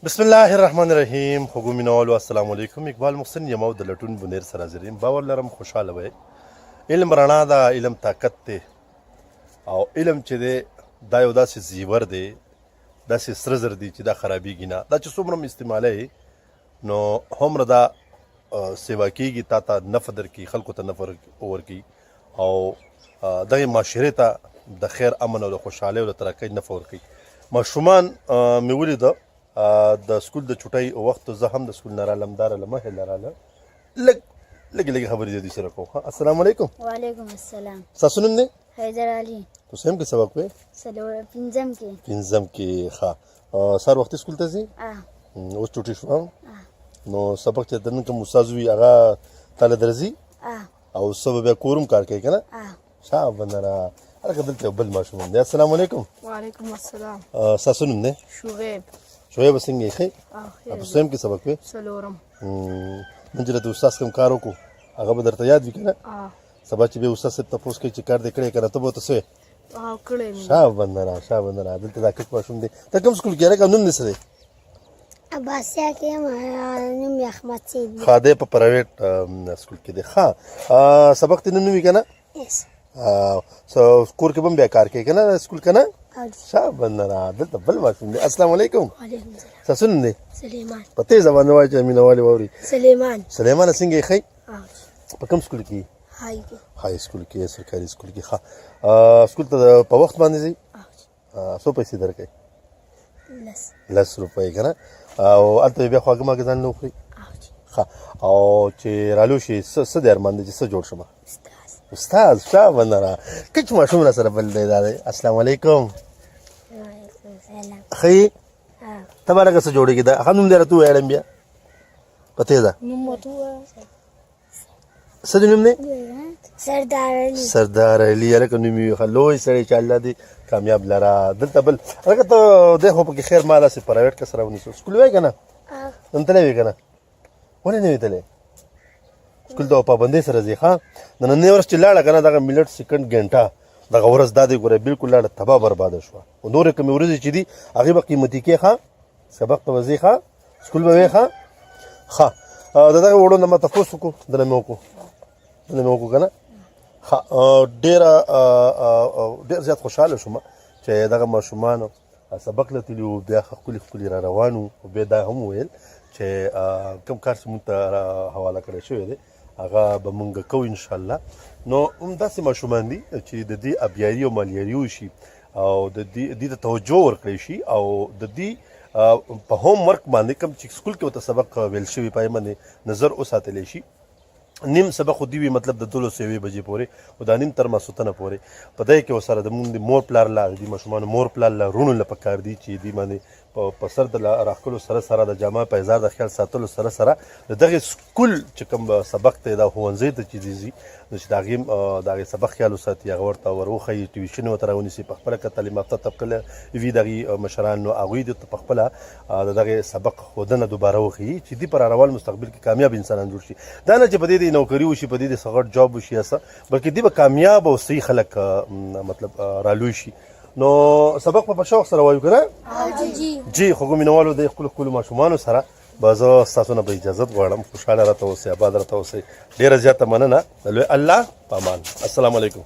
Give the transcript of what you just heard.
بسم الله الرحمن الرحیم. خوږو مینوالو السلام علیکم. اقبال محسن یم او د لټون بنیر سره حاضر یم. باور لرم خوشحاله وئ. علم رڼا ده، علم طاقت دی او علم چې دی دا یو داسې زیور دی، داسې سره زر دی چې دا خرابېږي نه. دا چې څومره هم استعمالوي نو هومره دا سیوا کېږي، تا ته نفع درکوي، خلکو ته نفع ورکوي او دغې معاشرې ته د خیر امن او د خوشحالۍ او د ترقۍ نفع ورکوي. ماشومان مې ولیده د سکول د چوټۍ وخت زه هم د سکول نه رالم، دا راله مخې له راله لږې خبرې د دوی سره کوم. السلام علیکم. وعلیکم السلام. ستاسو نوم دی؟ حیدر علي. تاسو هم کې سبق وایي؟ پنځم کې. ښه. سهار وختي سکول ته ځئ؟ اوس چوټۍ شوه نو سبق چې د نن کوم استاد وي هغه تاله درځي او څه به بیا کور هم کار کوي که نه؟ شابه نه هلکه دلته یو بل ماشوم هم دی. السلام علیکم. وعلیکم السلام. ستاسو نوم دی؟ شعیب. شعیب څنګه یې ښه؟ په څلورم کې سبق وایي؟ څلورم. نن چې د استاد کوم کار وکړو هغه به درته یاد وي که نه؟ سبا چې بیا استاد صاحب تپوس کوي چې کار دې کړی که نه ته به ورته څه وایې؟ کړی مې. شابه نه دلته دا کټ ماشوم دی. ته کوم سکول کې هلکه نوم دې څه دی؟ عباسیه کې یم، نوم یې احمد سید دی. ښه دی په پرایویټ سکول کې دی. ښه سبق دې نن وي که نه؟ کور کې به هم بیا کار کوي که نه سکول که نه؟ شابه نه دلته بل ماشوم دی. السلام علیکم. ستاسو نوم دی؟ سلیمان. په تېزه باندې وایه چې مینهوالې واوري. سلیمانه څنګه یې ښه؟ په کوم سکول کې؟ های سکول کې، سرکاري سکول کې. ښه سکول ته په وخت باندې ځئ؟ څو پیسې درکوي؟ 10 روپۍ که نه؟ او هلته بیا خواږه ماږه ځان نه وخوري؟ ښه. او چې رالو شي څه دی ارمان دی چې څه جوړ شمه؟ استاد. شابه نه کچ ماشوم را سره بل دی دا دی. السلام علیکم. ښه یې؟ ته به لکه څه جوړېږي دا ښه نوم دی راته ووایه بیا په تېزه. څه د نوم دی؟ سردار علي. هلکه نوم یې ښه لوی سړی چې الله دې کامیاب لره. دلته بل هلکه ته دی خو پکې خیر ما داسې پرایویټ کس راونیسو. سکول وایې که نه؟ نن تللی وې که نه؟ ولې نه وې تللی؟ سکول ته پابندۍ سره ځې. ښه د نننۍ ورځ چې لاړه که نه دغه منټ سیکنډ ګنټه دغه ورځ دا دی ګوره بالکل لاړه تباه برباده شوه. او نورې کومې ورځې چې دي هغې به قیمتي کې. ښه سبق ته به ځې، ښه سکول به وې. ښه د دغه وړو نه ما تپوس وکړو دله مې وکړو که نه؟ ښه ډېر زیات خوشحاله شوم چې دغه ماشومانو سبق له تلي وو، بیا ښکلي را روان وو او بیا دا هم وویل چې کوم کار چې مونږ ته حواله کړی شوی دی هغه به مونږ کوو انشاءالله. نو همداسې ماشومان دي چې د دې ابیاري او مالیاري وشي او د دې ته توجه ورکړی شي او د دې په هوم ورک باندې کوم چې سکول کې ورته سبق ویل شوي په هغې باندې نظر وساتلی شي. نیم سبق خو دې وي مطلب د 12 بجې پورې او دا نیم تر ماسوتنه پورې په دې کې ورسره د مونږ د مور پلار لا دې ماشومانو مور پلار لا وروڼو له پکار دي چې دې باندې په سر د راښکلو سره د جامه پیزار د خیال ساتلو سره د دغې سکول چې کوم سبق دی دا ښوونځی ته چې دې ځي نو چې د هغې سبق خیال وساتي، هغه ورته ور وښیي، ټیوشن ورته راونیسي، په خپله که تعلیم یافته طبقه وي دغې مشران نو هغوی دې ته په خپله د دغې سبق ښودنه دوباره وښیي چې دې په راروان مستقبل کې کامیاب انسانان جوړ شي. دا نه چې په دې دې نوکري وشي، په دې دې څه غټ جاب وشي یا څه، بلکې دې به کامیاب او صحیح خلک مطلب رالوی شي. نو سبق په شوق سره وایو که نه؟ جی خوږو مینهوالو د ښکلو ماشومانو سره به زه ستاسو نه به اجازت غواړم. خوشحاله راته اوسئ، آباد راته اوسئ. ډېره زیاته مننه. د لوی الله په امان. السلام علیکم.